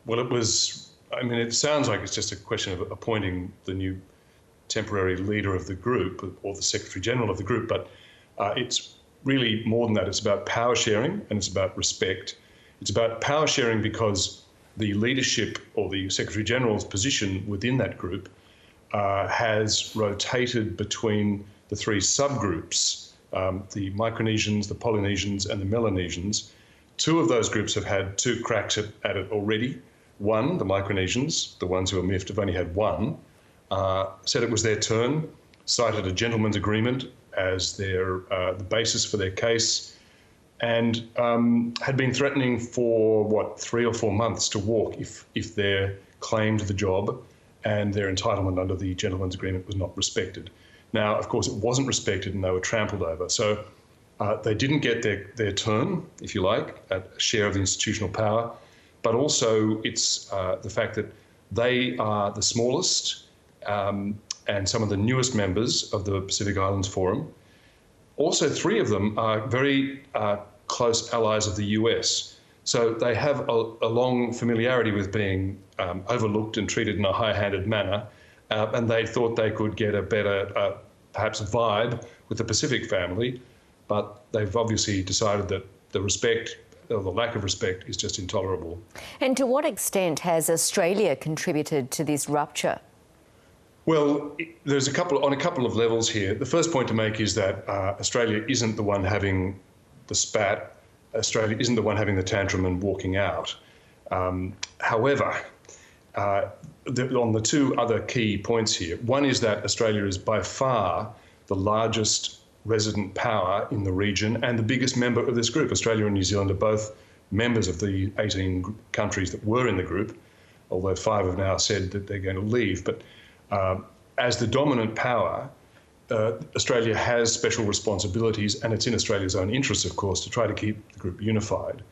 Well, it sounds like it's just a question of appointing the new temporary leader of the group or the Secretary General of the group, but it's really more than that. It's about power sharing and it's about respect. It's about power sharing because the leadership or the Secretary General's position within that group has rotated between the three subgroups, the Micronesians, the Polynesians and the Melanesians. Two of those groups have had two cracks at it already. One, the Micronesians, the ones who are miffed, have only had one, said it was their turn, cited a gentleman's agreement as the basis for their case, and had been threatening for, 3 or 4 months to walk if they're claimed the job and their entitlement under the gentleman's agreement was not respected. Now, of course, it wasn't respected and they were trampled over. So they didn't get their turn, if you like, a share of the institutional power, but also it's the fact that they are the smallest and some of the newest members of the Pacific Islands Forum. Also, 3 of them are very close allies of the US. So they have a long familiarity with being overlooked and treated in a high-handed manner, and they thought they could get a better, perhaps, vibe with the Pacific family, but they've obviously decided that the respect, or the lack of respect, is just intolerable. And to what extent has Australia contributed to this rupture? Well, there's on a couple of levels here. The first point to make is that Australia isn't the one having the spat. Australia isn't the one having the tantrum and walking out. However, on the 2 other key points here, one is that Australia is by far the largest resident power in the region and the biggest member of this group. Australia and New Zealand are both members of the 18 countries that were in the group, although 5 have now said that they're going to leave. But as the dominant power, Australia has special responsibilities, and it's in Australia's own interest, of course, to try to keep the group unified.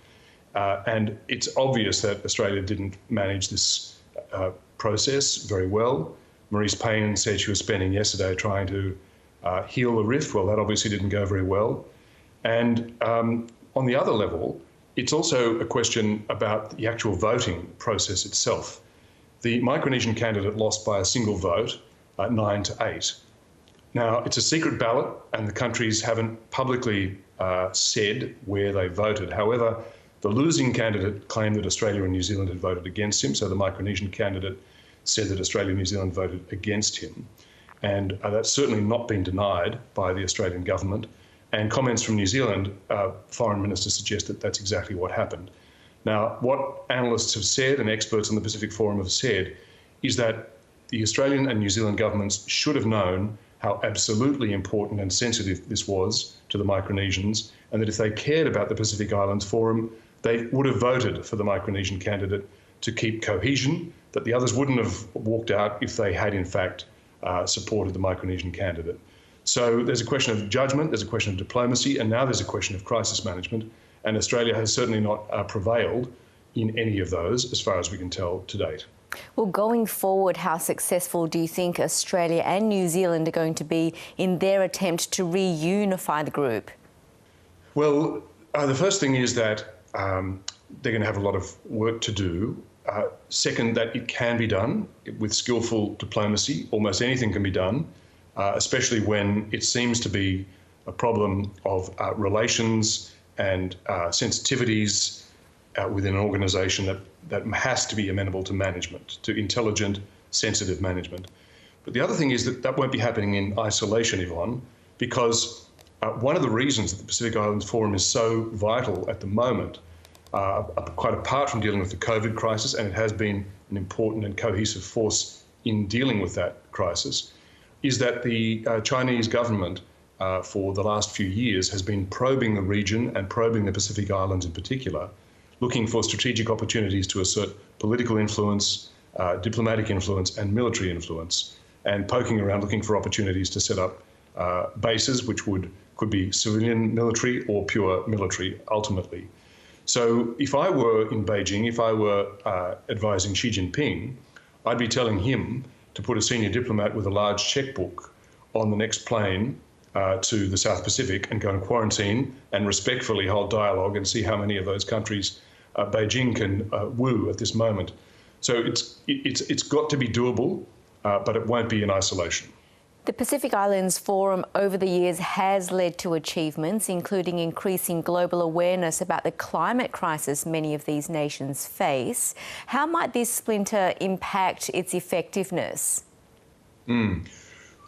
And it's obvious that Australia didn't manage this process very well. Marise Payne said she was spending yesterday trying to heal the rift. Well, that obviously didn't go very well. And on the other level, it's also a question about the actual voting process itself. The Micronesian candidate lost by a single vote, 9-8. Now, it's a secret ballot, and the countries haven't publicly said where they voted. However, the losing candidate claimed that Australia and New Zealand had voted against him, so the Micronesian candidate said that Australia and New Zealand voted against him. And that's certainly not been denied by the Australian government. And comments from New Zealand, foreign minister suggest that that's exactly what happened. Now, what analysts have said and experts on the Pacific Forum have said is that the Australian and New Zealand governments should have known how absolutely important and sensitive this was to the Micronesians, and that if they cared about the Pacific Islands Forum, they would have voted for the Micronesian candidate to keep cohesion, that the others wouldn't have walked out if they had, in fact, supported the Micronesian candidate. So there's a question of judgment, there's a question of diplomacy, and now there's a question of crisis management, and Australia has certainly not prevailed in any of those, as far as we can tell to date. Well, going forward, how successful do you think Australia and New Zealand are going to be in their attempt to reunify the group? Well, the first thing is that they're going to have a lot of work to do. Second, that it can be done with skillful diplomacy. Almost anything can be done, especially when it seems to be a problem of relations and sensitivities within an organisation that has to be amenable to management, to intelligent, sensitive management. But the other thing is that won't be happening in isolation, Yvonne, because one of the reasons that the Pacific Islands Forum is so vital at the moment, quite apart from dealing with the COVID crisis, and it has been an important and cohesive force in dealing with that crisis, is that the Chinese government for the last few years has been probing the region and probing the Pacific Islands in particular, looking for strategic opportunities to assert political influence, diplomatic influence and military influence, and poking around looking for opportunities to set up bases which could be civilian military or pure military ultimately. So if I were in Beijing, if I were advising Xi Jinping, I'd be telling him to put a senior diplomat with a large checkbook on the next plane to the South Pacific and go and quarantine and respectfully hold dialogue and see how many of those countries Beijing can woo at this moment. So it's got to be doable, but it won't be in isolation. The Pacific Islands Forum over the years has led to achievements, including increasing global awareness about the climate crisis many of these nations face. How might this splinter impact its effectiveness?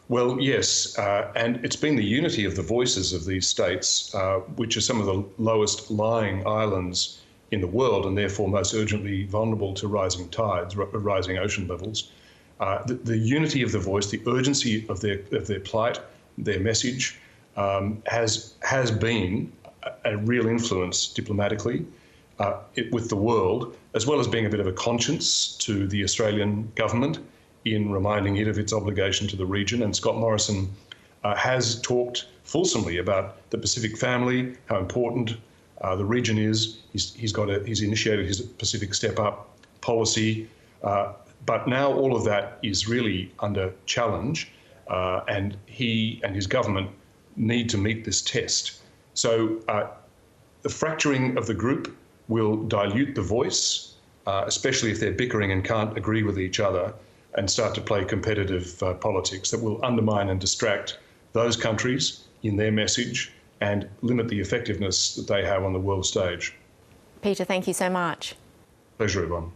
Well, yes, and it's been the unity of the voices of these states, which are some of the lowest lying islands in the world and therefore most urgently vulnerable to rising tides, rising ocean levels. The unity of the voice, the urgency of their plight, their message, has been a real influence diplomatically with the world, as well as being a bit of a conscience to the Australian government in reminding it of its obligation to the region. And Scott Morrison has talked fulsomely about the Pacific family, how important the region is. He's initiated his Pacific Step Up policy. But now all of that is really under challenge, and he and his government need to meet this test. So the fracturing of the group will dilute the voice, especially if they're bickering and can't agree with each other and start to play competitive politics that will undermine and distract those countries in their message and limit the effectiveness that they have on the world stage. Peter, thank you so much. Pleasure, Yvonne.